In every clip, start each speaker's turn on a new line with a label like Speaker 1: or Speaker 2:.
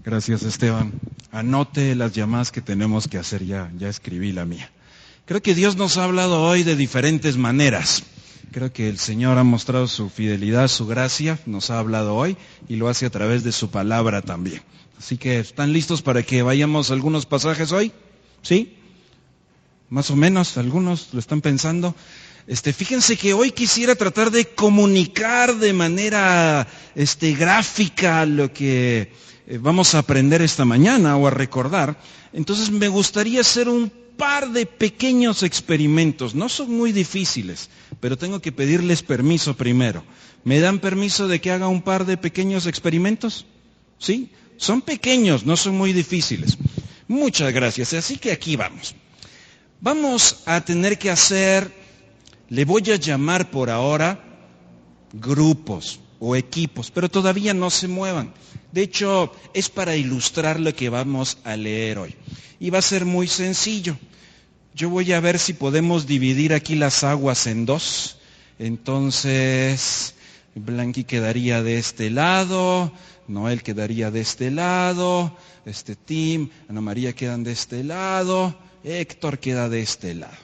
Speaker 1: Gracias, Esteban. Anote las llamadas que tenemos que hacer, ya escribí la mía. Creo que Dios nos ha hablado hoy de diferentes maneras. Creo que el Señor ha mostrado su fidelidad, su gracia, nos ha hablado hoy y lo hace a través de su palabra también. Así que, ¿están listos para que vayamos a algunos pasajes hoy? ¿Sí? Más o menos, algunos lo están pensando. Fíjense que hoy quisiera tratar de comunicar de manera gráfica lo que vamos a aprender esta mañana o a recordar. Entonces me gustaría hacer un par de pequeños experimentos. No son muy difíciles, pero tengo que pedirles permiso primero. ¿Me dan permiso de que haga un par de pequeños experimentos? ¿Sí? Son pequeños, no son muy difíciles. Muchas gracias. Así que aquí vamos. Vamos a tener que hacer, le voy a llamar por ahora, grupos o equipos, pero todavía no se muevan. De hecho, es para ilustrar lo que vamos a leer hoy. Y va a ser muy sencillo. Yo voy a ver si podemos dividir aquí las aguas en dos. Entonces, Blanqui quedaría de este lado, Noel quedaría de este lado, Tim, Ana María quedan de este lado, Héctor queda de este lado.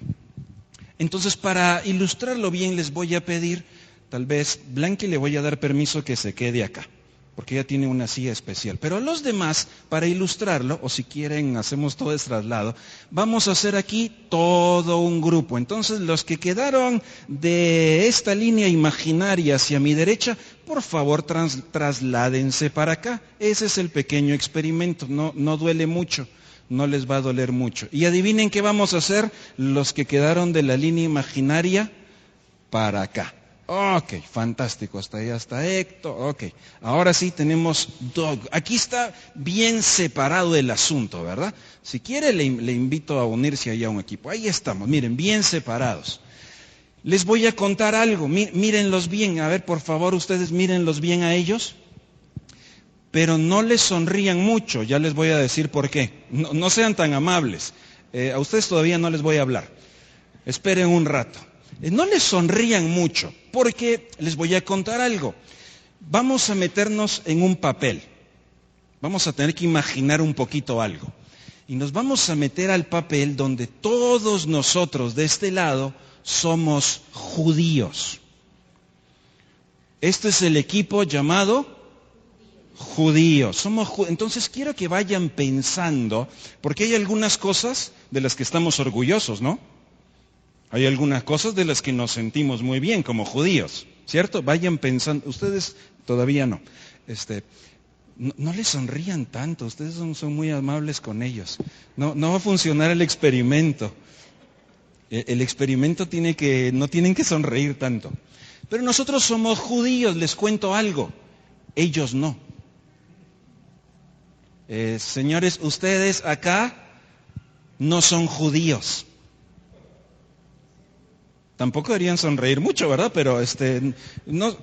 Speaker 1: Entonces, para ilustrarlo bien, les voy a pedir, tal vez, Blanqui le voy a dar permiso que se quede acá, porque ella tiene una silla especial. Pero a los demás, para ilustrarlo, o si quieren, hacemos todo el traslado, vamos a hacer aquí todo un grupo. Entonces, los que quedaron de esta línea imaginaria hacia mi derecha, por favor, trasládense para acá. Ese es el pequeño experimento, no duele mucho. No les va a doler mucho. Y adivinen qué vamos a hacer los que quedaron de la línea imaginaria para acá. Ok, fantástico, hasta allá está Héctor, ok. Ahora sí tenemos dos. Aquí está bien separado el asunto, ¿verdad? Si quiere le invito a unirse allá a un equipo. Ahí estamos, miren, bien separados. Les voy a contar algo, mírenlos bien, a ver, por favor, ustedes mírenlos bien a ellos. Pero no les sonrían mucho, ya les voy a decir por qué. No sean tan amables. A ustedes todavía no les voy a hablar. Esperen un rato. No les sonrían mucho, porque les voy a contar algo. Vamos a meternos en un papel. Vamos a tener que imaginar un poquito algo. Y nos vamos a meter al papel donde todos nosotros de este lado somos judíos. Este es el equipo llamado judíos. Entonces quiero que vayan pensando, porque hay algunas cosas de las que estamos orgullosos, ¿no? Hay algunas cosas de las que nos sentimos muy bien como judíos, ¿cierto? Vayan pensando, ustedes todavía no. No les sonrían tanto, ustedes son muy amables con ellos. No va a funcionar el experimento. El experimento no tienen que sonreír tanto. Pero nosotros somos judíos, les cuento algo. Ellos no. Señores, ustedes acá no son judíos. Tampoco deberían sonreír mucho, ¿verdad? Pero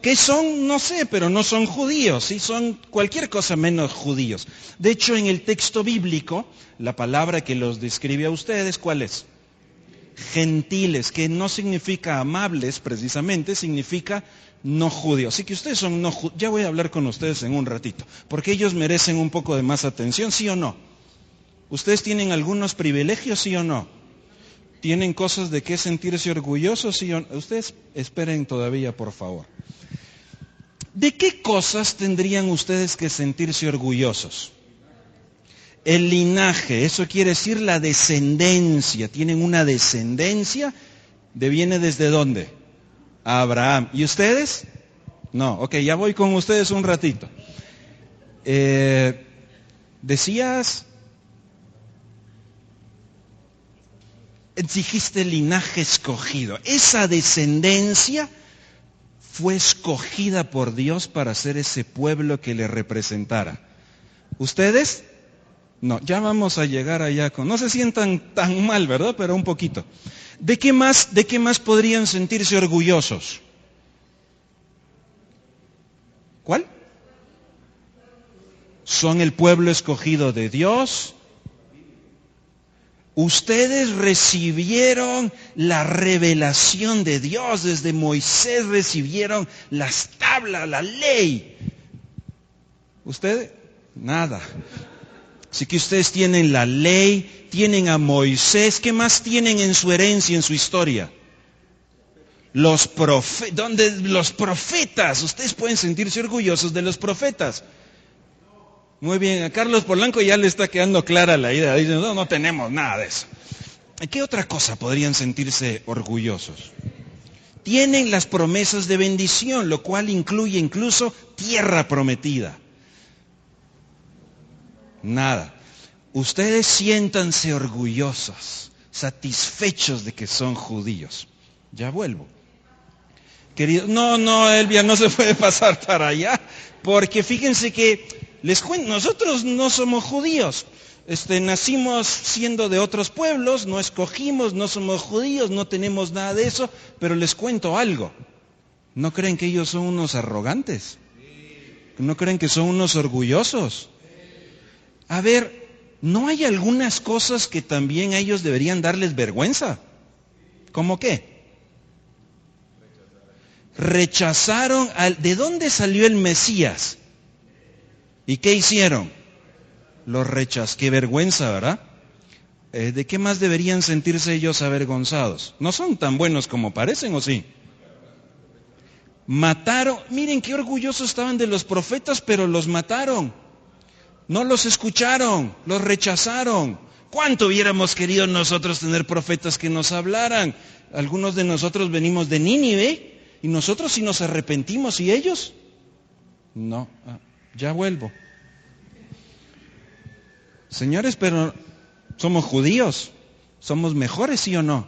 Speaker 1: ¿qué son? No sé, pero no son judíos, sí son cualquier cosa menos judíos. De hecho, en el texto bíblico, la palabra que los describe a ustedes, ¿cuál es? Gentiles, que no significa amables precisamente, significa no judíos. Así que ustedes son no judíos. Ya voy a hablar con ustedes en un ratito, porque ellos merecen un poco de más atención, ¿sí o no? ¿Ustedes tienen algunos privilegios, sí o no? ¿Tienen cosas de qué sentirse orgullosos, sí o no? Ustedes esperen todavía, por favor. ¿De qué cosas tendrían ustedes que sentirse orgullosos? El linaje, eso quiere decir la descendencia. Tienen una descendencia, ¿viene desde dónde? Abraham. ¿Y ustedes? No, ok, ya voy con ustedes un ratito. Decías, dijiste linaje escogido. Esa descendencia fue escogida por Dios para ser ese pueblo que le representara. ¿Ustedes? No, ya vamos a llegar allá no se sientan tan mal, ¿verdad? Pero un poquito. ¿De qué más podrían sentirse orgullosos? ¿Cuál? Son el pueblo escogido de Dios. Ustedes recibieron la revelación de Dios. Desde Moisés recibieron las tablas, la ley. ¿Ustedes? Nada. Así que ustedes tienen la ley, tienen a Moisés. ¿Qué más tienen en su herencia, en su historia? Los profetas. Ustedes pueden sentirse orgullosos de los profetas. Muy bien, a Carlos Polanco ya le está quedando clara la idea. Dice, no tenemos nada de eso. ¿Qué otra cosa podrían sentirse orgullosos? Tienen las promesas de bendición, lo cual incluye incluso tierra prometida. Nada. Ustedes siéntanse orgullosos, satisfechos de que son judíos. Ya vuelvo. Queridos, no, Elvia, no se puede pasar para allá, porque fíjense que les cuento, nosotros no somos judíos. Nacimos siendo de otros pueblos, no escogimos, no somos judíos, no tenemos nada de eso, pero les cuento algo. ¿No creen que ellos son unos arrogantes? ¿No creen que son unos orgullosos? A ver, ¿no hay algunas cosas que también a ellos deberían darles vergüenza? ¿Cómo qué? Rechazaron ¿de dónde salió el Mesías? ¿Y qué hicieron? Los rechazaron. Qué vergüenza, ¿verdad? ¿De qué más deberían sentirse ellos avergonzados? ¿No son tan buenos como parecen, o sí? Mataron, miren qué orgullosos estaban de los profetas, pero los mataron. No los escucharon, los rechazaron. ¿Cuánto hubiéramos querido nosotros tener profetas que nos hablaran? Algunos de nosotros venimos de Nínive y nosotros sí nos arrepentimos, ¿y ellos? No, ya vuelvo. Señores, pero somos judíos, somos mejores, ¿sí o no?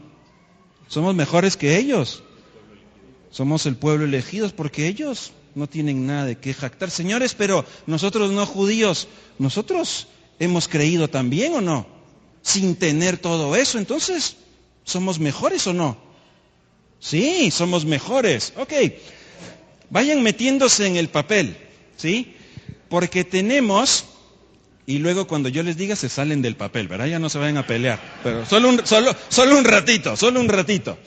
Speaker 1: Somos mejores que ellos. Somos el pueblo elegido porque ellos no tienen nada de qué jactar. Señores, pero nosotros no judíos, nosotros hemos creído también, ¿o no? Sin tener todo eso, entonces, ¿somos mejores o no? Sí, somos mejores. Ok, vayan metiéndose en el papel, ¿sí? Porque tenemos, y luego cuando yo les diga se salen del papel, ¿verdad? Ya no se vayan a pelear, pero solo un ratito.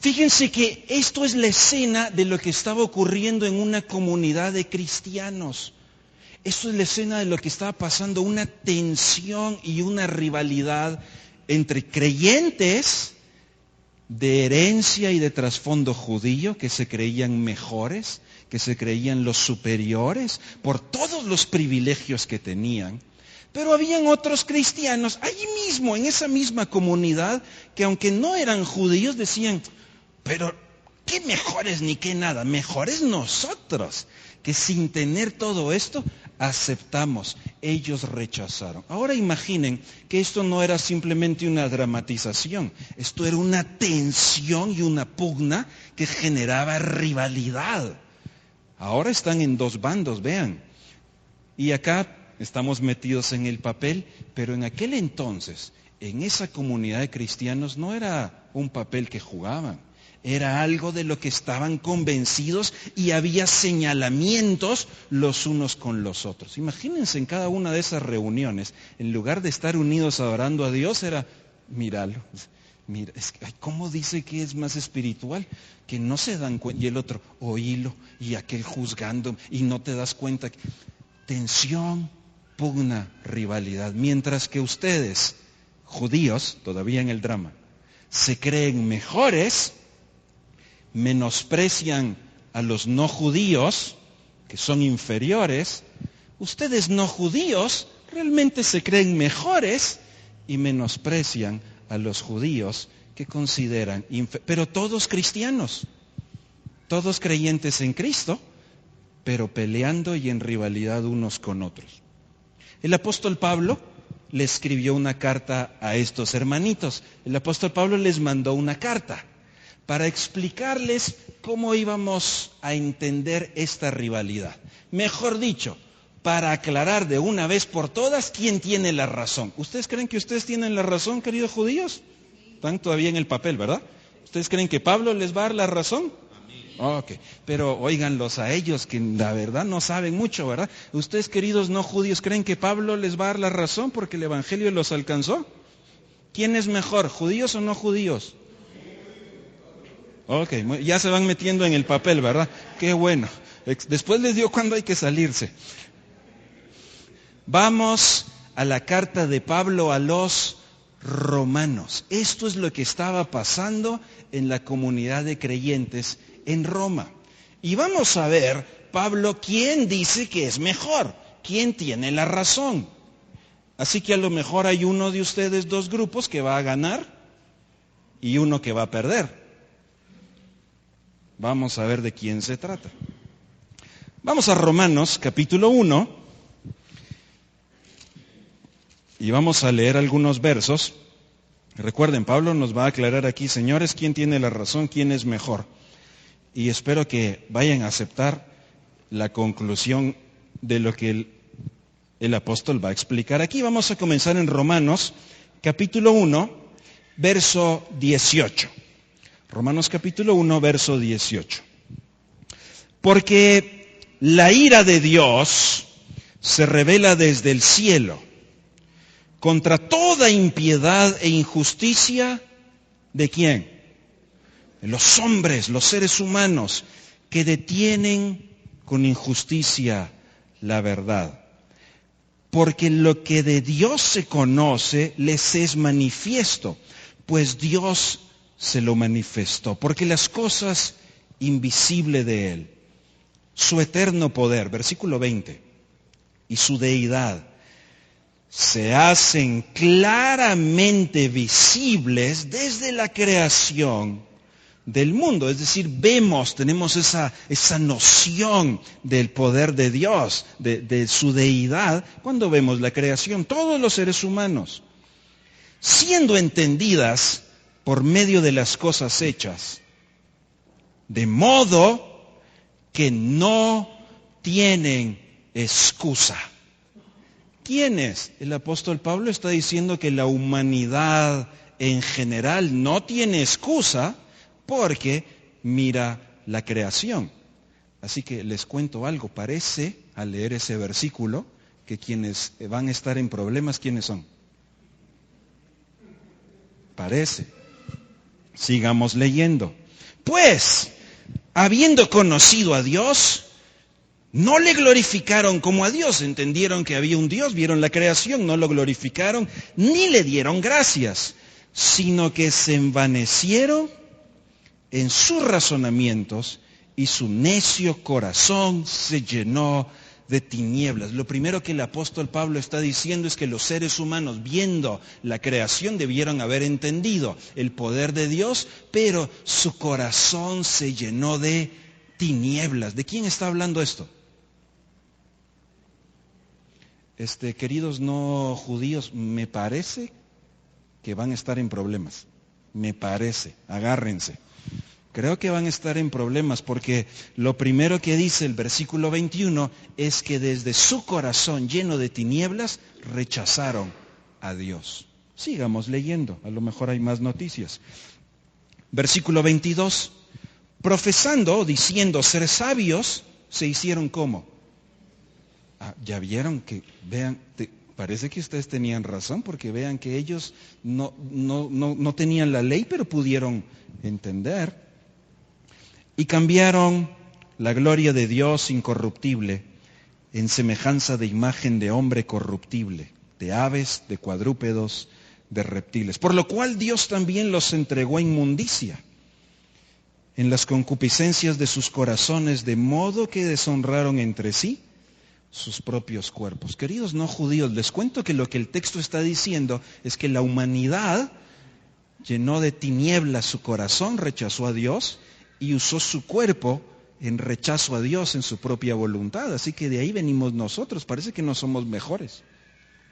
Speaker 1: Fíjense que esto es la escena de lo que estaba ocurriendo en una comunidad de cristianos. Esto es la escena de lo que estaba pasando, una tensión y una rivalidad entre creyentes de herencia y de trasfondo judío que se creían mejores, que se creían los superiores por todos los privilegios que tenían. Pero habían otros cristianos allí mismo, en esa misma comunidad, que aunque no eran judíos decían, pero qué mejores ni qué nada, mejores nosotros, que sin tener todo esto aceptamos. Ellos rechazaron. Ahora imaginen que esto no era simplemente una dramatización, esto era una tensión y una pugna que generaba rivalidad. Ahora están en dos bandos, vean. Y acá estamos metidos en el papel, pero en aquel entonces, en esa comunidad de cristianos, no era un papel que jugaban. Era algo de lo que estaban convencidos y había señalamientos los unos con los otros. Imagínense en cada una de esas reuniones, en lugar de estar unidos adorando a Dios, era, míralo, mira, ¿cómo dice que es más espiritual? Que no se dan cuenta, y el otro, oílo, y aquel juzgando, y no te das cuenta. Tensión, pugna, rivalidad. Mientras que ustedes, judíos, todavía en el drama, se creen mejores, menosprecian a los no judíos, que son inferiores, ustedes no judíos realmente se creen mejores y menosprecian a los judíos que consideran pero todos cristianos, todos creyentes en Cristo, pero peleando y en rivalidad unos con otros. El apóstol Pablo le escribió una carta a estos hermanitos. El apóstol Pablo les mandó una carta para explicarles cómo íbamos a entender esta rivalidad. Mejor dicho, para aclarar de una vez por todas quién tiene la razón. ¿Ustedes creen que ustedes tienen la razón, queridos judíos? Están todavía en el papel, ¿verdad? ¿Ustedes creen que Pablo les va a dar la razón? Ok, pero óiganlos a ellos que la verdad no saben mucho, ¿verdad? ¿Ustedes, queridos no judíos, creen que Pablo les va a dar la razón porque el Evangelio los alcanzó? ¿Quién es mejor, judíos o no judíos? Ok, ya se van metiendo en el papel, ¿verdad? Qué bueno. Después les digo cuándo hay que salirse. Vamos a la carta de Pablo a los romanos. Esto es lo que estaba pasando en la comunidad de creyentes en Roma. Y vamos a ver, Pablo, quién dice que es mejor, quién tiene la razón. Así que a lo mejor hay uno de ustedes, dos grupos, que va a ganar y uno que va a perder. Vamos a ver de quién se trata. Vamos a Romanos capítulo 1 y vamos a leer algunos versos. Recuerden, Pablo nos va a aclarar aquí, señores, quién tiene la razón, quién es mejor. Y espero que vayan a aceptar la conclusión de lo que el apóstol va a explicar aquí. Vamos a comenzar en Romanos capítulo 1, verso 18. Romanos capítulo 1, verso 18. Porque la ira de Dios se revela desde el cielo contra toda impiedad e injusticia, ¿de quién? De los hombres, los seres humanos, que detienen con injusticia la verdad. Porque lo que de Dios se conoce les es manifiesto, pues Dios se lo manifestó. Porque las cosas invisibles de Él, su eterno poder, versículo 20, y su deidad, se hacen claramente visibles desde la creación del mundo. Es decir, tenemos esa noción del poder de Dios, de su deidad, cuando vemos la creación, todos los seres humanos, siendo entendidas por medio de las cosas hechas, de modo que no tienen excusa. ¿Quién es? El apóstol Pablo está diciendo que la humanidad en general no tiene excusa porque mira la creación. Así que les cuento algo. Parece, al leer ese versículo, que quienes van a estar en problemas, ¿quiénes son? Parece. Sigamos leyendo. Pues, habiendo conocido a Dios, no le glorificaron como a Dios. Entendieron que había un Dios, vieron la creación, no lo glorificaron, ni le dieron gracias, sino que se envanecieron en sus razonamientos y su necio corazón se llenó de tinieblas. Lo primero que el apóstol Pablo está diciendo es que los seres humanos, viendo la creación, debieron haber entendido el poder de Dios, pero su corazón se llenó de tinieblas. ¿De quién está hablando esto? Queridos no judíos, me parece que van a estar en problemas. Me parece, agárrense. Creo que van a estar en problemas porque lo primero que dice el versículo 21 es que desde su corazón lleno de tinieblas rechazaron a Dios. Sigamos leyendo, a lo mejor hay más noticias. Versículo 22, profesando o diciendo ser sabios, se hicieron ¿cómo? Ya vieron que, vean, parece que ustedes tenían razón porque vean que ellos no tenían la ley, pero pudieron entender. Y cambiaron la gloria de Dios incorruptible en semejanza de imagen de hombre corruptible, de aves, de cuadrúpedos, de reptiles. Por lo cual Dios también los entregó a inmundicia en las concupiscencias de sus corazones, de modo que deshonraron entre sí sus propios cuerpos. Queridos no judíos, les cuento que lo que el texto está diciendo es que la humanidad llenó de tinieblas su corazón, rechazó a Dios y usó su cuerpo en rechazo a Dios en su propia voluntad. Así que de ahí venimos nosotros. Parece que no somos mejores.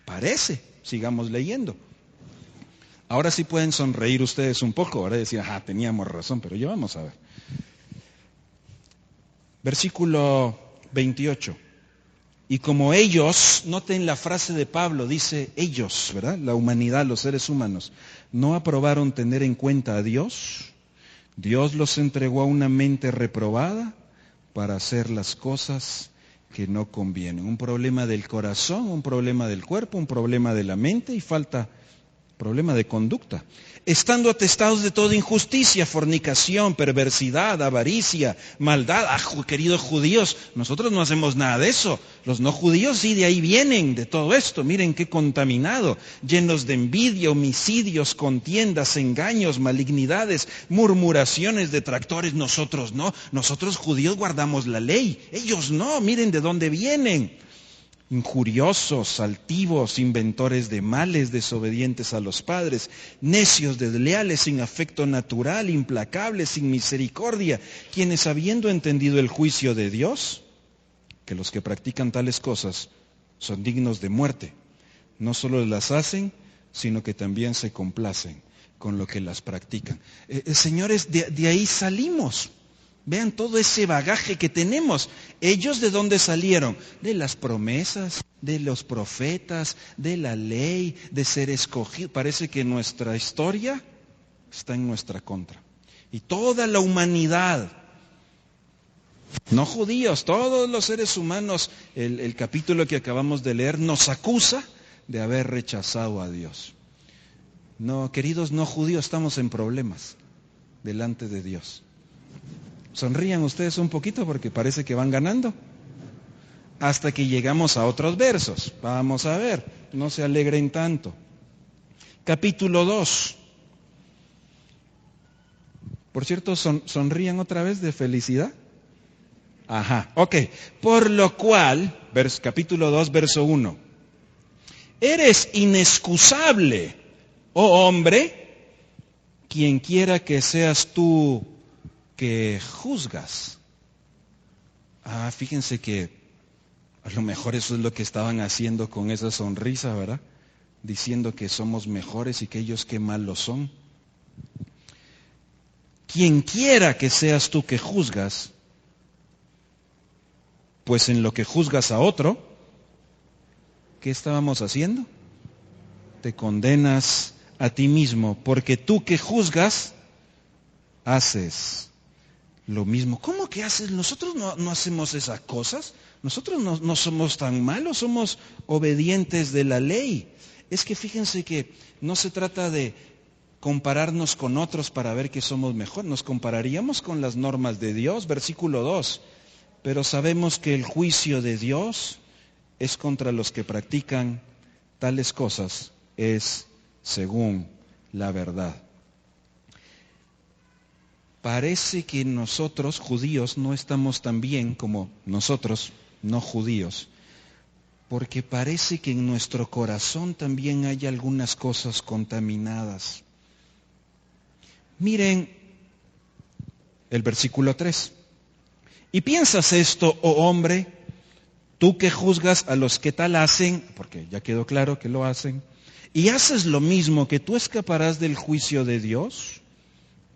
Speaker 1: Parece. Sigamos leyendo. Ahora sí pueden sonreír ustedes un poco. Ahora decir, teníamos razón, pero ya vamos a ver. Versículo 28. Y como ellos, noten la frase de Pablo, dice ellos, ¿verdad? La humanidad, los seres humanos, no aprobaron tener en cuenta a Dios. Dios los entregó a una mente reprobada para hacer las cosas que no convienen. Un problema del corazón, un problema del cuerpo, un problema de la mente y falta problema de conducta. Estando atestados de toda injusticia, fornicación, perversidad, avaricia, maldad. Queridos judíos, nosotros no hacemos nada de eso. Los no judíos sí de ahí vienen, de todo esto. Miren qué contaminado. Llenos de envidia, homicidios, contiendas, engaños, malignidades, murmuraciones, detractores. Nosotros no. Nosotros judíos guardamos la ley. Ellos no. Miren de dónde vienen. Injuriosos, altivos, inventores de males, desobedientes a los padres, necios, desleales, sin afecto natural, implacables, sin misericordia, quienes habiendo entendido el juicio de Dios, que los que practican tales cosas son dignos de muerte, no solo las hacen, sino que también se complacen con lo que las practican. Señores, de ahí salimos. Vean todo ese bagaje que tenemos. ¿Ellos de dónde salieron? De las promesas, de los profetas, de la ley, de ser escogidos. Parece que nuestra historia está en nuestra contra. Y toda la humanidad, no judíos, todos los seres humanos, el capítulo que acabamos de leer nos acusa de haber rechazado a Dios. No, queridos no judíos, estamos en problemas delante de Dios. Sonrían ustedes un poquito porque parece que van ganando. Hasta que llegamos a otros versos. Vamos a ver, no se alegren tanto. Capítulo 2. Por cierto, ¿sonrían otra vez de felicidad? Ajá, ok. Por lo cual, capítulo 2, verso 1. Eres inexcusable, oh hombre, quien quiera que seas tú que juzgas. Fíjense que a lo mejor eso es lo que estaban haciendo con esa sonrisa, ¿verdad? Diciendo que somos mejores y que ellos qué malos son. Quien quiera que seas tú que juzgas, pues en lo que juzgas a otro, ¿qué estábamos haciendo? Te condenas a ti mismo, porque tú que juzgas, haces lo mismo. ¿Cómo que haces? Nosotros no hacemos esas cosas. Nosotros no somos tan malos, somos obedientes de la ley. Es que fíjense que no se trata de compararnos con otros para ver que somos mejor. Nos compararíamos con las normas de Dios, versículo 2. Pero sabemos que el juicio de Dios es contra los que practican tales cosas, es según la verdad. Parece que nosotros, judíos, no estamos tan bien como nosotros, no judíos, porque parece que en nuestro corazón también hay algunas cosas contaminadas. Miren el versículo 3. Y piensas esto, oh hombre, tú que juzgas a los que tal hacen, porque ya quedó claro que lo hacen, y haces lo mismo, que tú escaparás del juicio de Dios.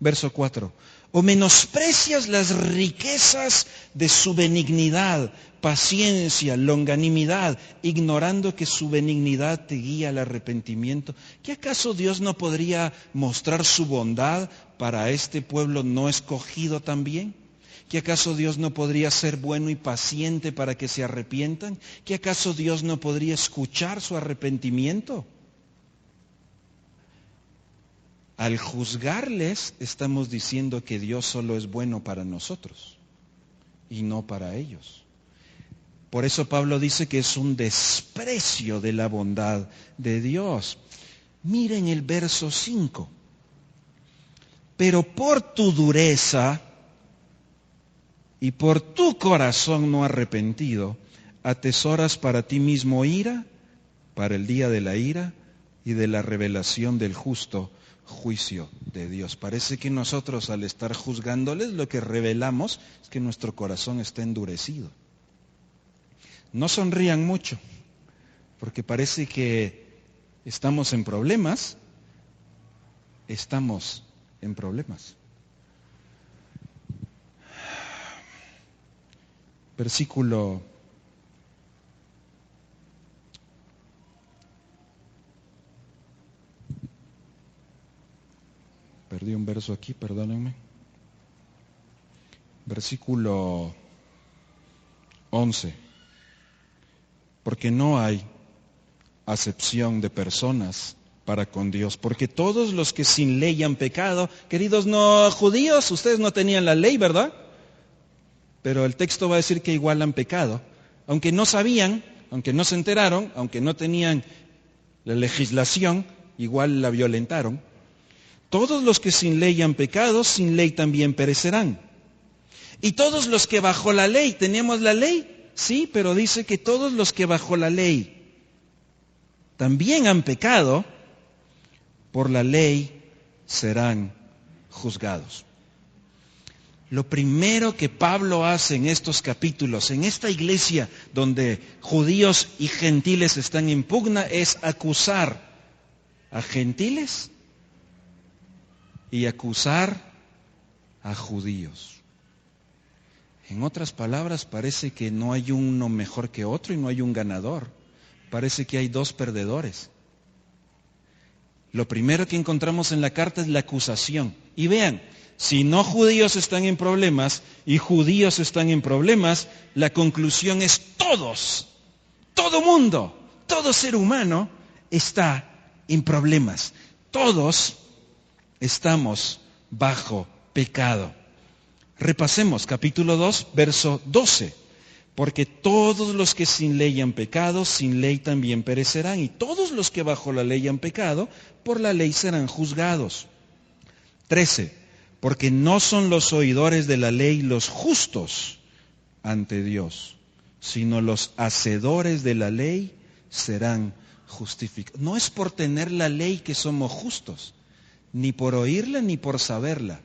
Speaker 1: Verso 4. O menosprecias las riquezas de su benignidad, paciencia, longanimidad, ignorando que su benignidad te guía al arrepentimiento. ¿Qué acaso Dios no podría mostrar su bondad para este pueblo no escogido también? ¿Qué acaso Dios no podría ser bueno y paciente para que se arrepientan? ¿Qué acaso Dios no podría escuchar su arrepentimiento? Al juzgarles, estamos diciendo que Dios solo es bueno para nosotros y no para ellos. Por eso Pablo dice que es un desprecio de la bondad de Dios. Miren el verso 5. Pero por tu dureza y por tu corazón no arrepentido, atesoras para ti mismo ira, para el día de la ira y de la revelación del justo juicio de Dios. Parece que nosotros al estar juzgándoles lo que revelamos es que nuestro corazón está endurecido. No sonrían mucho, porque parece que estamos en problemas. Estamos en problemas. Versículo 'Perdí un verso aquí, perdónenme. Versículo 11. Porque no hay acepción de personas para con Dios. Porque todos los que sin ley han pecado, queridos no judíos, ustedes no tenían la ley, ¿verdad? Pero el texto va a decir que igual han pecado. Aunque no sabían, aunque no se enteraron, aunque no tenían la legislación, igual la violentaron. Todos los que sin ley han pecado, sin ley también perecerán. Y todos los que bajo la ley, ¿teníamos la ley? Sí, pero dice que todos los que bajo la ley también han pecado, por la ley serán juzgados. Lo primero que Pablo hace en estos capítulos, en esta iglesia donde judíos y gentiles están en pugna, es acusar a gentiles y acusar a judíos. En otras palabras, parece que no hay uno mejor que otro y no hay un ganador. Parece que hay dos perdedores. Lo primero que encontramos en la carta es la acusación. Y vean, si no judíos están en problemas y judíos están en problemas, la conclusión es todos, todo mundo, todo ser humano está en problemas. Todos estamos bajo pecado. Repasemos capítulo 2, verso 12. Porque todos los que sin ley han pecado, sin ley también perecerán. Y todos los que bajo la ley han pecado, por la ley serán juzgados. 13. Porque no son los oidores de la ley los justos ante Dios, sino los hacedores de la ley serán justificados. No es por tener la ley que somos justos, ni por oírla ni por saberla.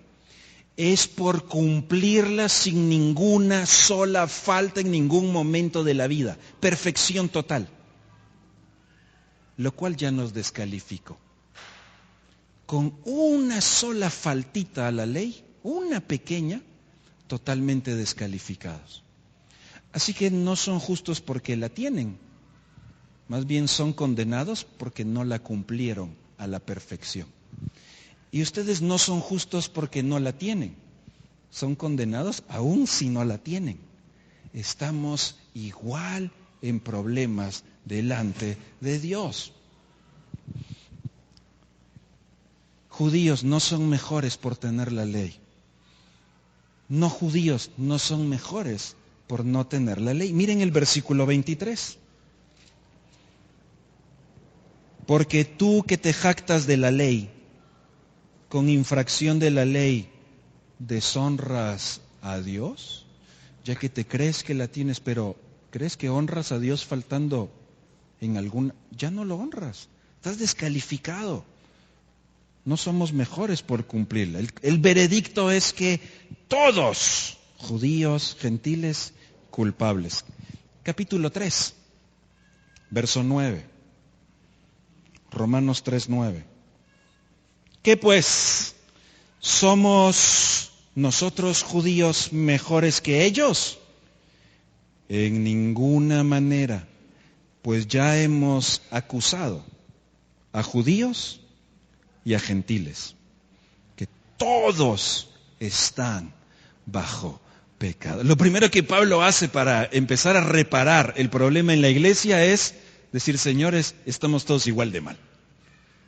Speaker 1: Es por cumplirla sin ninguna sola falta en ningún momento de la vida. Perfección total. Lo cual ya nos descalificó. Con una sola faltita a la ley, una pequeña, totalmente descalificados. Así que no son justos porque la tienen. Más bien son condenados porque no la cumplieron a la perfección. Y ustedes no son justos porque no la tienen. Son condenados aún si no la tienen. Estamos igual en problemas delante de Dios. Judíos no son mejores por tener la ley. No judíos no son mejores por no tener la ley. Miren el versículo 23. Porque tú que te jactas de la ley, con infracción de la ley, deshonras a Dios, ya que te crees que la tienes, pero crees que honras a Dios faltando en alguna, ya no lo honras, estás descalificado. No somos mejores por cumplirla. El veredicto es que todos, judíos, gentiles, culpables. Capítulo 3, verso 9. Romanos 3:9. ¿Qué pues? ¿Somos nosotros judíos mejores que ellos? En ninguna manera, pues ya hemos acusado a judíos y a gentiles, que todos están bajo pecado. Lo primero que Pablo hace para empezar a reparar el problema en la iglesia es decir, señores, estamos todos igual de mal.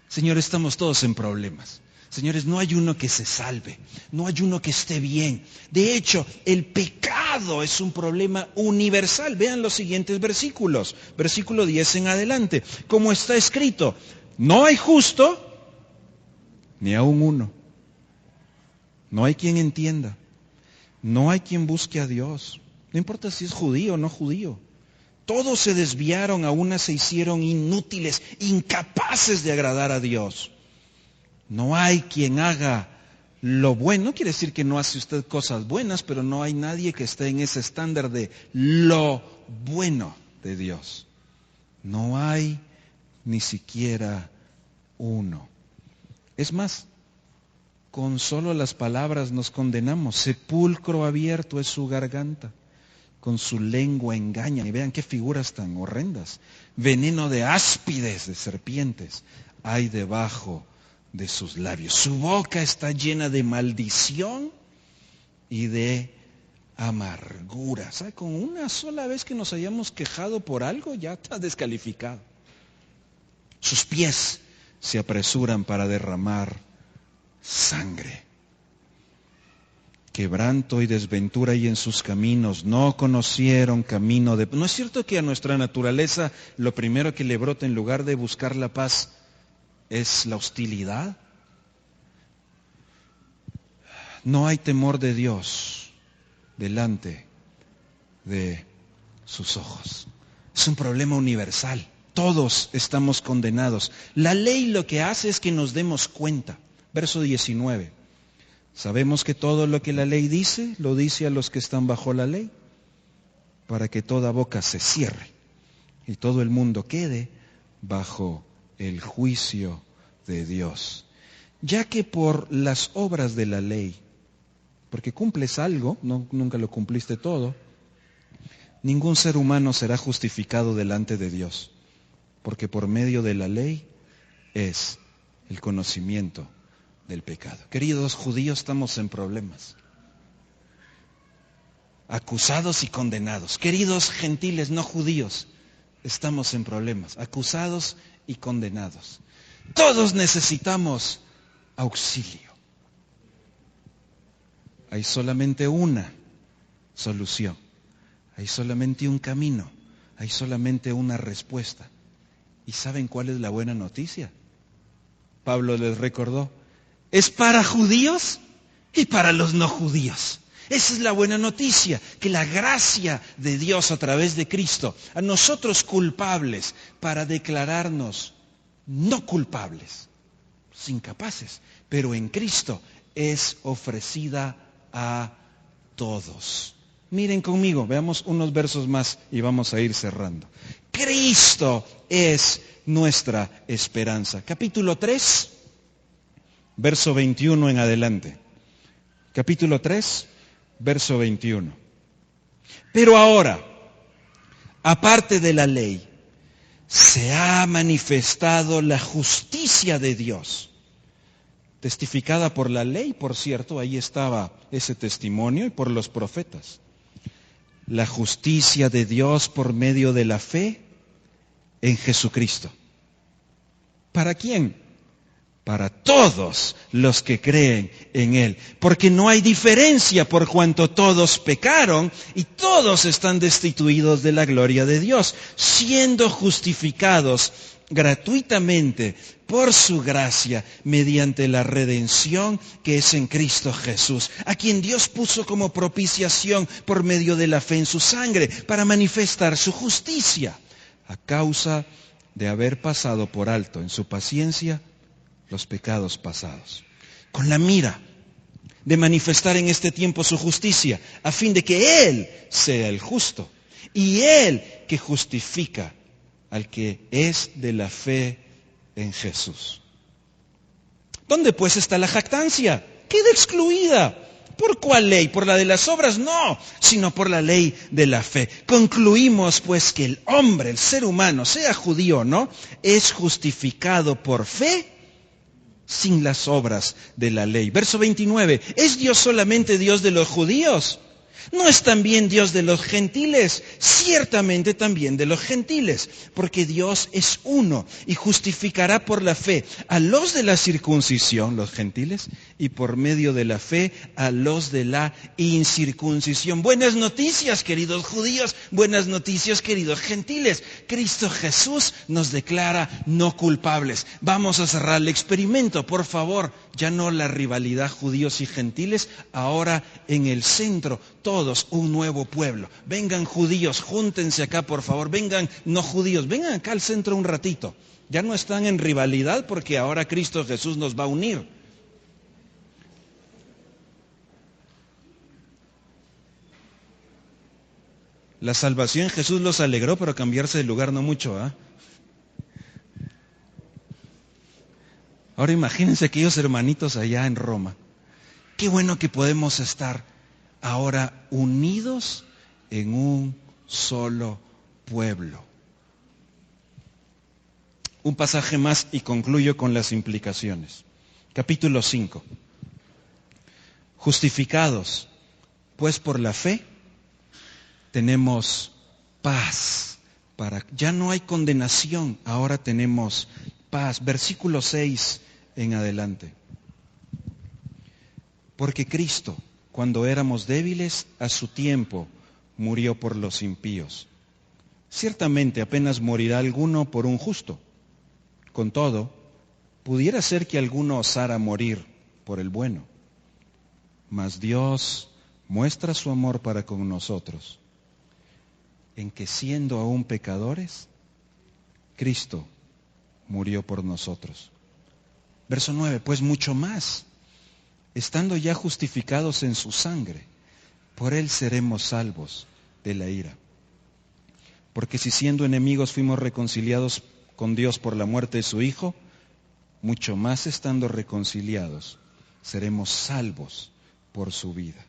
Speaker 1: Señores, estamos todos en problemas. Señores, no hay uno que se salve, no hay uno que esté bien. De hecho, el pecado es un problema universal. Vean los siguientes versículos. Versículo 10 en adelante. Como está escrito, no hay justo, ni aun uno. No hay quien entienda. No hay quien busque a Dios. No importa si es judío o no judío. Todos se desviaron, a una se hicieron inútiles, incapaces de agradar a Dios. No hay quien haga lo bueno. No quiere decir que no hace usted cosas buenas, pero no hay nadie que esté en ese estándar de lo bueno de Dios. No hay ni siquiera uno. Es más, con solo las palabras nos condenamos. Sepulcro abierto es su garganta. Con su lengua engañan. Y vean qué figuras tan horrendas. Veneno de áspides, de serpientes, hay debajo de sus labios. Su boca está llena de maldición y de amargura. ¿Sabe? Con una sola vez que nos hayamos quejado por algo, ya está descalificado. Sus pies se apresuran para derramar sangre. Quebranto y desventura hay en sus caminos, no conocieron camino de... ¿No es cierto que a nuestra naturaleza lo primero que le brota en lugar de buscar la paz es la hostilidad? No hay temor de Dios delante de sus ojos. Es un problema universal. Todos estamos condenados. La ley lo que hace es que nos demos cuenta. Verso 19. Sabemos que todo lo que la ley dice, lo dice a los que están bajo la ley, para que toda boca se cierre y todo el mundo quede bajo el juicio de Dios. Ya que por las obras de la ley, porque cumples algo, nunca lo cumpliste todo, ningún ser humano será justificado delante de Dios, porque por medio de la ley es el conocimiento del pecado. Queridos judíos, estamos en problemas. Acusados y condenados. Queridos gentiles no judíos, estamos en problemas. Acusados y condenados. Todos necesitamos auxilio. Hay solamente una solución. Hay solamente un camino. Hay solamente una respuesta. ¿Y saben cuál es la buena noticia? Pablo les recordó. Es para judíos y para los no judíos. Esa es la buena noticia, que la gracia de Dios a través de Cristo, a nosotros culpables, para declararnos no culpables, incapaces, pero en Cristo es ofrecida a todos. Miren conmigo, veamos unos versos más y vamos a ir cerrando. Cristo es nuestra esperanza. Capítulo 3. Verso 21 en adelante. Capítulo 3, verso 21. Pero ahora, aparte de la ley, se ha manifestado la justicia de Dios, testificada por la ley, por cierto, ahí estaba ese testimonio, y por los profetas. La justicia de Dios por medio de la fe en Jesucristo. ¿Para quién? Para todos los que creen en Él. Porque no hay diferencia por cuanto todos pecaron y todos están destituidos de la gloria de Dios, siendo justificados gratuitamente por su gracia mediante la redención que es en Cristo Jesús, a quien Dios puso como propiciación por medio de la fe en su sangre para manifestar su justicia, a causa de haber pasado por alto en su paciencia los pecados pasados, con la mira de manifestar en este tiempo su justicia, a fin de que Él sea el justo y Él que justifica al que es de la fe en Jesús. ¿Dónde pues está la jactancia? Queda excluida. ¿Por cuál ley? ¿Por la de las obras? No, sino por la ley de la fe. Concluimos pues que el hombre, el ser humano, sea judío o no, es justificado por fe sin las obras de la ley. Verso 29. ¿Es Dios solamente Dios de los judíos? ¿No es también Dios de los gentiles? Ciertamente también de los gentiles, porque Dios es uno y justificará por la fe a los de la circuncisión, los gentiles, y por medio de la fe a los de la incircuncisión. Buenas noticias, queridos judíos, buenas noticias, queridos gentiles. Cristo Jesús nos declara no culpables. Vamos a cerrar el experimento, por favor. Ya no la rivalidad judíos y gentiles, ahora en el centro, todos un nuevo pueblo. Vengan judíos, júntense acá por favor, vengan no judíos, vengan acá al centro un ratito. Ya no están en rivalidad porque ahora Cristo Jesús nos va a unir. La salvación Jesús los alegró, pero cambiarse de lugar no mucho, ¿ah? Ahora imagínense aquellos hermanitos allá en Roma. Qué bueno que podemos estar ahora unidos en un solo pueblo. Un pasaje más y concluyo con las implicaciones. Capítulo 5. Justificados, pues por la fe, tenemos paz. Ya no hay condenación, ahora tenemos paz. Versículo 6 en adelante. Porque Cristo, cuando éramos débiles, a su tiempo murió por los impíos. Ciertamente apenas morirá alguno por un justo. Con todo, pudiera ser que alguno osara morir por el bueno. Mas Dios muestra su amor para con nosotros, en que siendo aún pecadores, Cristo murió por nosotros. Verso 9, pues mucho más, estando ya justificados en su sangre, por él seremos salvos de la ira. Porque si siendo enemigos fuimos reconciliados con Dios por la muerte de su Hijo, mucho más estando reconciliados, seremos salvos por su vida.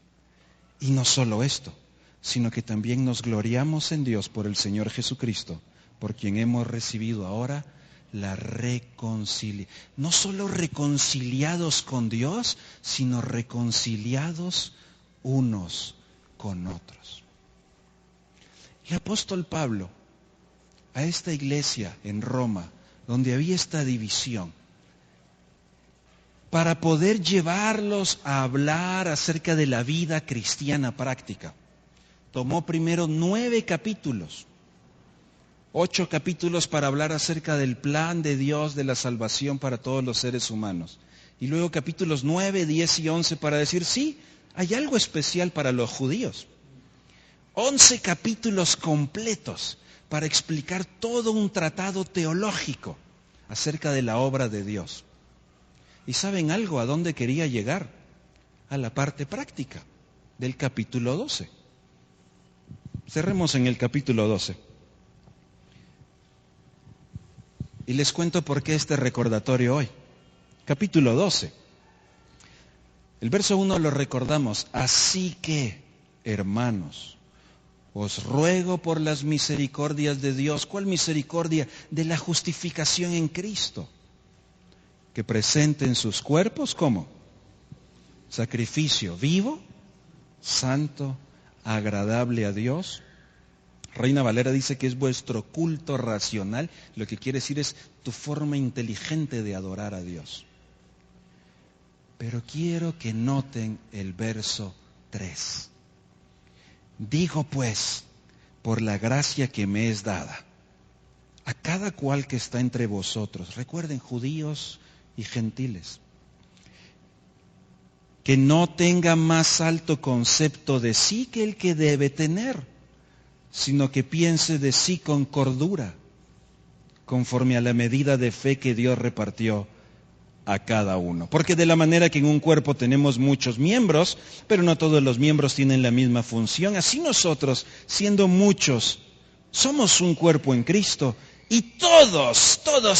Speaker 1: Y no solo esto, sino que también nos gloriamos en Dios por el Señor Jesucristo, por quien hemos recibido ahora la reconciliación. No solo reconciliados con Dios, sino reconciliados unos con otros. El apóstol Pablo, a esta iglesia en Roma, donde había esta división, para poder llevarlos a hablar acerca de la vida cristiana práctica, tomó primero 9 capítulos, 8 capítulos para hablar acerca del plan de Dios de la salvación para todos los seres humanos. Y luego capítulos 9, 10 y 11 para decir, sí, hay algo especial para los judíos. 11 capítulos completos para explicar todo un tratado teológico acerca de la obra de Dios. ¿Y saben algo? ¿A dónde quería llegar? A la parte práctica del capítulo 12. Cerremos en el capítulo 12. Y les cuento por qué este recordatorio hoy. Capítulo 12. El verso 1 lo recordamos. Así que, hermanos, os ruego por las misericordias de Dios. ¿Cuál misericordia? De la justificación en Cristo. Que presenten sus cuerpos, ¿cómo? Sacrificio vivo, santo, agradable a Dios. Reina Valera dice que es vuestro culto racional. Lo que quiere decir es tu forma inteligente de adorar a Dios. Pero quiero que noten el verso 3. Digo pues, por la gracia que me es dada, a cada cual que está entre vosotros, recuerden, judíos y gentiles, que no tenga más alto concepto de sí que el que debe tener, sino que piense de sí con cordura, conforme a la medida de fe que Dios repartió a cada uno. Porque de la manera que en un cuerpo tenemos muchos miembros, pero no todos los miembros tienen la misma función, así nosotros, siendo muchos, somos un cuerpo en Cristo, y todos,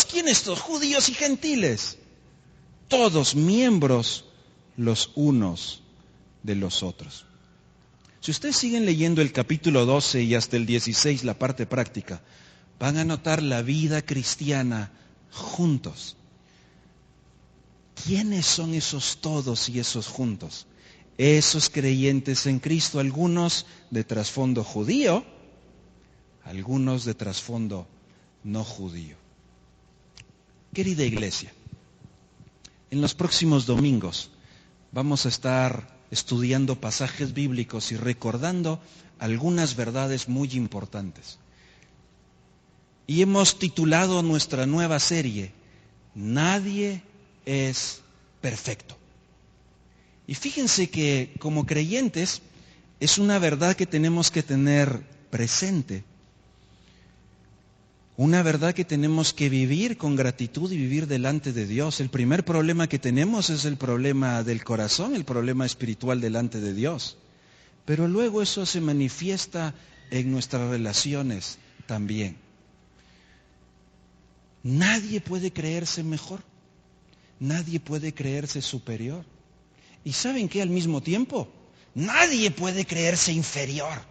Speaker 1: ¿quiénes son? Judíos y gentiles, todos miembros los unos de los otros. Si ustedes siguen leyendo el capítulo 12 y hasta el 16, la parte práctica, van a notar la vida cristiana juntos. ¿Quiénes son esos todos y esos juntos? Esos creyentes en Cristo, algunos de trasfondo judío, algunos de trasfondo no judío. Querida iglesia, en los próximos domingos vamos a estar estudiando pasajes bíblicos y recordando algunas verdades muy importantes. Y hemos titulado nuestra nueva serie, Nadie es perfecto. Y fíjense que como creyentes es una verdad que tenemos que tener presente. Una verdad que tenemos que vivir con gratitud y vivir delante de Dios. El primer problema que tenemos es el problema del corazón, el problema espiritual delante de Dios. Pero luego eso se manifiesta en nuestras relaciones también. Nadie puede creerse mejor. Nadie puede creerse superior. ¿Y saben qué al mismo tiempo? Nadie puede creerse inferior.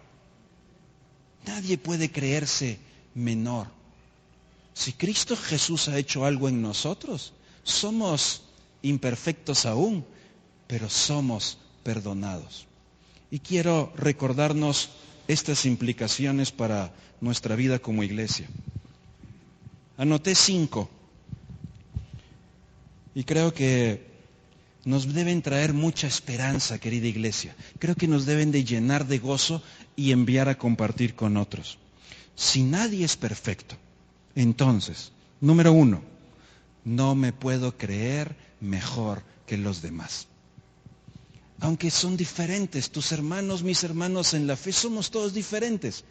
Speaker 1: Nadie puede creerse menor. Si Cristo Jesús ha hecho algo en nosotros, somos imperfectos aún, pero somos perdonados. Y quiero recordarnos estas implicaciones para nuestra vida como iglesia. Anoté 5 Y creo que nos deben traer mucha esperanza, querida iglesia. Creo que nos deben de llenar de gozo y enviar a compartir con otros. Si nadie es perfecto, entonces, número 1, no me puedo creer mejor que los demás. Aunque son diferentes, tus hermanos, mis hermanos en la fe, somos todos diferentes.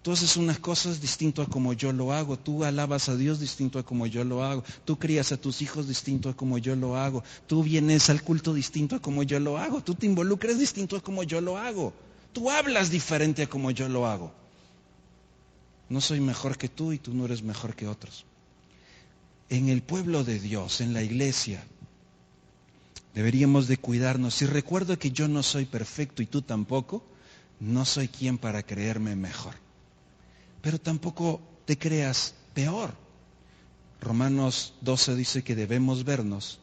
Speaker 1: Tú haces unas cosas distinto a como yo lo hago, tú alabas a Dios distinto a como yo lo hago, tú crías a tus hijos distinto a como yo lo hago, tú vienes al culto distinto a como yo lo hago, tú te involucras distinto a como yo lo hago, tú hablas diferente a como yo lo hago. No soy mejor que tú y tú no eres mejor que otros. En el pueblo de Dios, en la iglesia, deberíamos de cuidarnos. Si recuerdo que yo no soy perfecto y tú tampoco, no soy quien para creerme mejor. Pero tampoco te creas peor. Romanos 12 dice que debemos vernos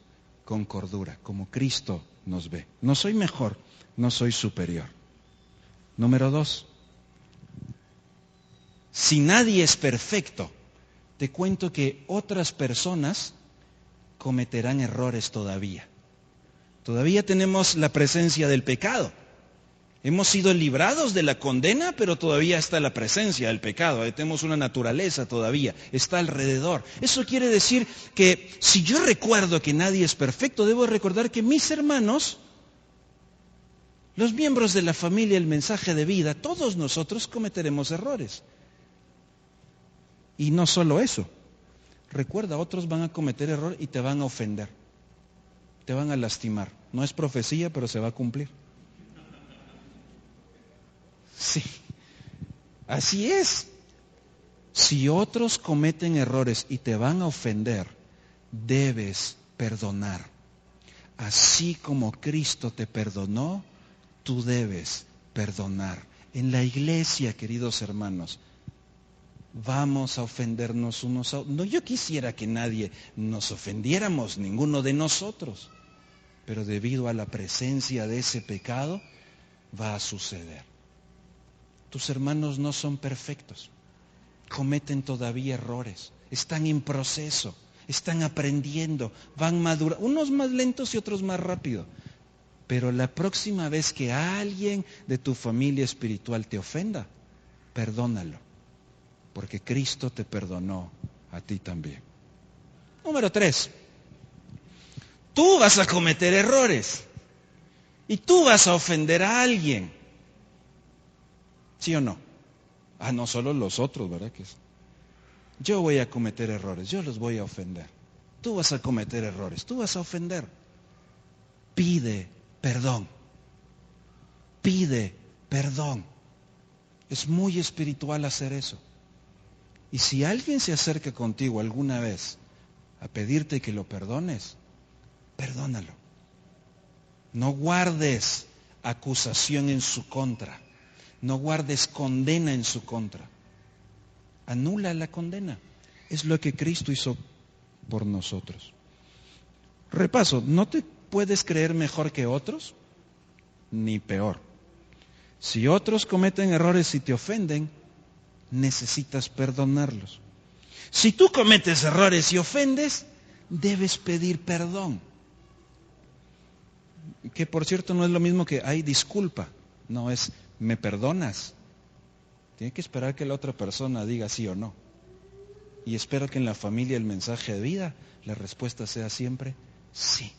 Speaker 1: con cordura, como Cristo nos ve. No soy mejor, no soy superior. Número 2. Si nadie es perfecto, te cuento que otras personas cometerán errores todavía. Todavía tenemos la presencia del pecado. Hemos sido librados de la condena, pero todavía está la presencia del pecado. Tenemos una naturaleza todavía, está alrededor. Eso quiere decir que si yo recuerdo que nadie es perfecto, debo recordar que mis hermanos, los miembros de la familia, el mensaje de vida, todos nosotros cometeremos errores. Y no solo eso. Recuerda, otros van a cometer error y te van a ofender. Te van a lastimar. No es profecía, pero se va a cumplir. Sí, así es. Si otros cometen errores y te van a ofender, debes perdonar. Así como Cristo te perdonó, tú debes perdonar. En la iglesia, queridos hermanos, vamos a ofendernos unos a otros. No, yo quisiera que nadie nos ofendiéramos, ninguno de nosotros. Pero debido a la presencia de ese pecado, va a suceder. Tus hermanos no son perfectos, cometen todavía errores, están en proceso, están aprendiendo, van madurando, unos más lentos y otros más rápido. Pero la próxima vez que alguien de tu familia espiritual te ofenda, perdónalo, porque Cristo te perdonó a ti también. Número 3, tú vas a cometer errores y tú vas a ofender a alguien. ¿Sí o no? No solo los otros, ¿verdad? Yo voy a cometer errores, yo los voy a ofender. Tú vas a cometer errores, tú vas a ofender. Pide perdón. Pide perdón. Es muy espiritual hacer eso. Y si alguien se acerca contigo alguna vez a pedirte que lo perdones, perdónalo. No guardes acusación en su contra. No guardes condena en su contra. Anula la condena. Es lo que Cristo hizo por nosotros. Repaso, no te puedes creer mejor que otros, ni peor. Si otros cometen errores y te ofenden, necesitas perdonarlos. Si tú cometes errores y ofendes, debes pedir perdón. Que por cierto no es lo mismo que hay disculpa. No, es ¿me perdonas? Tiene que esperar que la otra persona diga sí o no. Y espero que en la familia el mensaje de vida, la respuesta sea siempre sí,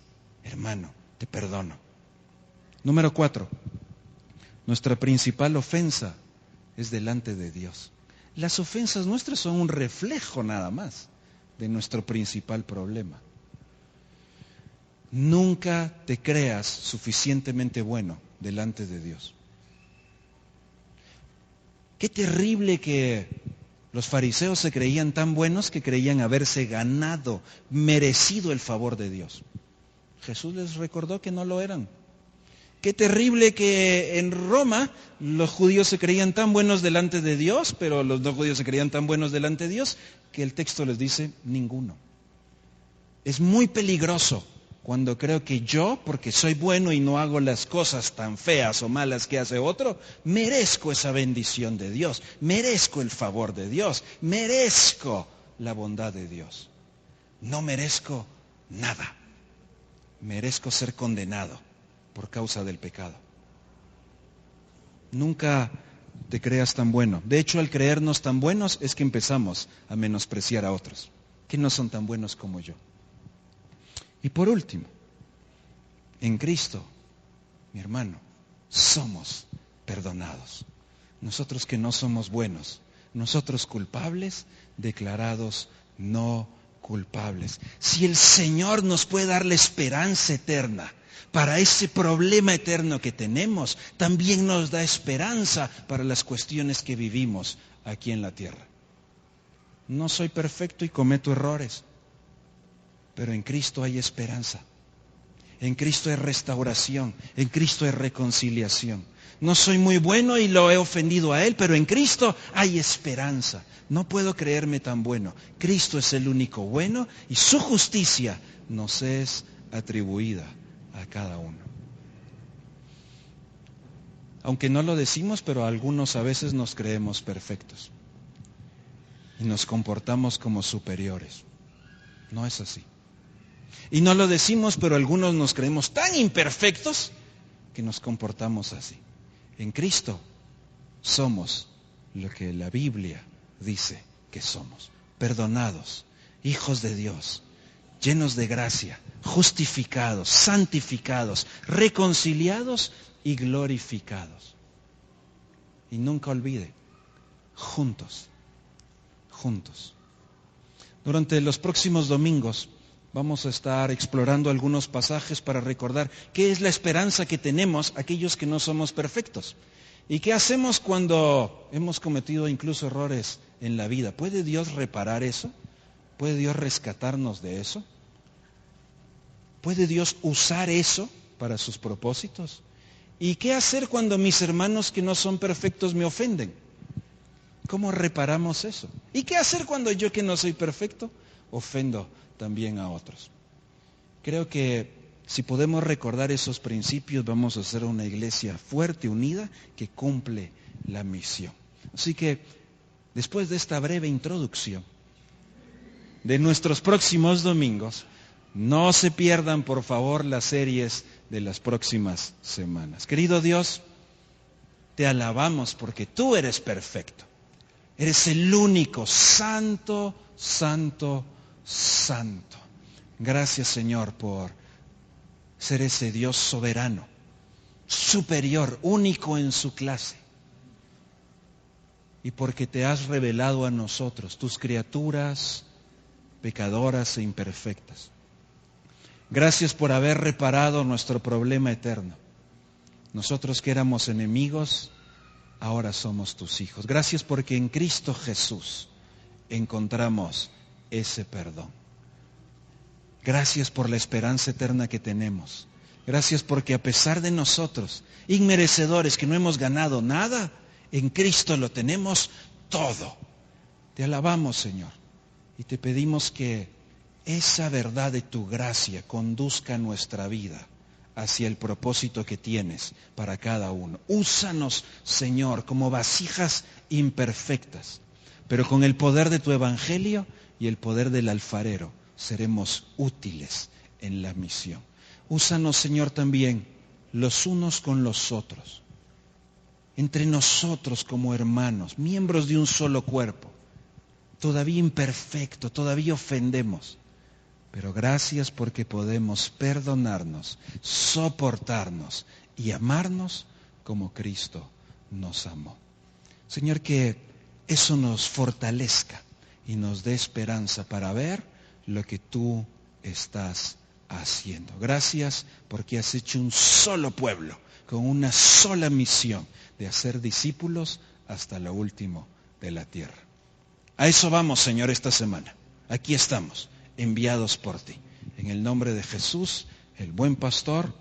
Speaker 1: hermano, te perdono. Número 4, nuestra principal ofensa es delante de Dios. Las ofensas nuestras son un reflejo nada más de nuestro principal problema. Nunca te creas suficientemente bueno delante de Dios. Qué terrible que los fariseos se creían tan buenos que creían haberse ganado, merecido el favor de Dios. Jesús les recordó que no lo eran. Qué terrible que en Roma los judíos se creían tan buenos delante de Dios, pero los no judíos se creían tan buenos delante de Dios, que el texto les dice ninguno. Es muy peligroso cuando creo que yo, porque soy bueno y no hago las cosas tan feas o malas que hace otro, merezco esa bendición de Dios, merezco el favor de Dios, merezco la bondad de Dios. No merezco nada. Merezco ser condenado por causa del pecado. Nunca te creas tan bueno. De hecho, al creernos tan buenos es que empezamos a menospreciar a otros, que no son tan buenos como yo. Y por último, en Cristo, mi hermano, somos perdonados. Nosotros que no somos buenos, nosotros culpables, declarados no culpables. Si el Señor nos puede dar la esperanza eterna para ese problema eterno que tenemos, también nos da esperanza para las cuestiones que vivimos aquí en la tierra. No soy perfecto y cometo errores, pero en Cristo hay esperanza. En Cristo hay restauración, en Cristo hay reconciliación. No soy muy bueno y lo he ofendido a Él, pero en Cristo hay esperanza. No puedo creerme tan bueno. Cristo es el único bueno y su justicia nos es atribuida a cada uno. Aunque no lo decimos, pero algunos a veces nos creemos perfectos y nos comportamos como superiores. No es así. Y no lo decimos, pero algunos nos creemos tan imperfectos que nos comportamos así. En Cristo somos lo que la Biblia dice que somos. Perdonados, hijos de Dios, llenos de gracia, justificados, santificados, reconciliados y glorificados. Y nunca olvide, juntos. Durante los próximos domingos vamos a estar explorando algunos pasajes para recordar qué es la esperanza que tenemos aquellos que no somos perfectos. ¿Y qué hacemos cuando hemos cometido incluso errores en la vida? ¿Puede Dios reparar eso? ¿Puede Dios rescatarnos de eso? ¿Puede Dios usar eso para sus propósitos? ¿Y qué hacer cuando mis hermanos que no son perfectos me ofenden? ¿Cómo reparamos eso? ¿Y qué hacer cuando yo que no soy perfecto ofendo también a otros? Creo que si podemos recordar esos principios, vamos a ser una iglesia fuerte, unida, que cumple la misión. Así que, después de esta breve introducción de nuestros próximos domingos, no se pierdan, por favor, las series de las próximas semanas. Querido Dios, te alabamos porque tú eres perfecto. Eres el único, santo, santo, santo. Gracias, Señor, por ser ese Dios soberano, superior, único en su clase. Y porque te has revelado a nosotros, tus criaturas pecadoras e imperfectas. Gracias por haber reparado nuestro problema eterno. Nosotros que éramos enemigos, ahora somos tus hijos. Gracias porque en Cristo Jesús encontramos ese perdón. Gracias por la esperanza eterna que tenemos. Gracias porque a pesar de nosotros, inmerecedores que no hemos ganado nada, en Cristo lo tenemos todo. Te alabamos, Señor, y te pedimos que esa verdad de tu gracia conduzca nuestra vida hacia el propósito que tienes para cada uno. Úsanos, Señor, como vasijas imperfectas, pero con el poder de tu evangelio y el poder del alfarero seremos útiles en la misión. Úsanos, Señor, también los unos con los otros, entre nosotros como hermanos, miembros de un solo cuerpo, todavía imperfecto, todavía ofendemos. Pero gracias porque podemos perdonarnos, soportarnos y amarnos como Cristo nos amó. Señor, que eso nos fortalezca y nos dé esperanza para ver lo que tú estás haciendo. Gracias porque has hecho un solo pueblo con una sola misión de hacer discípulos hasta lo último de la tierra. A eso vamos, Señor, esta semana. Aquí estamos, enviados por ti. En el nombre de Jesús, el buen pastor,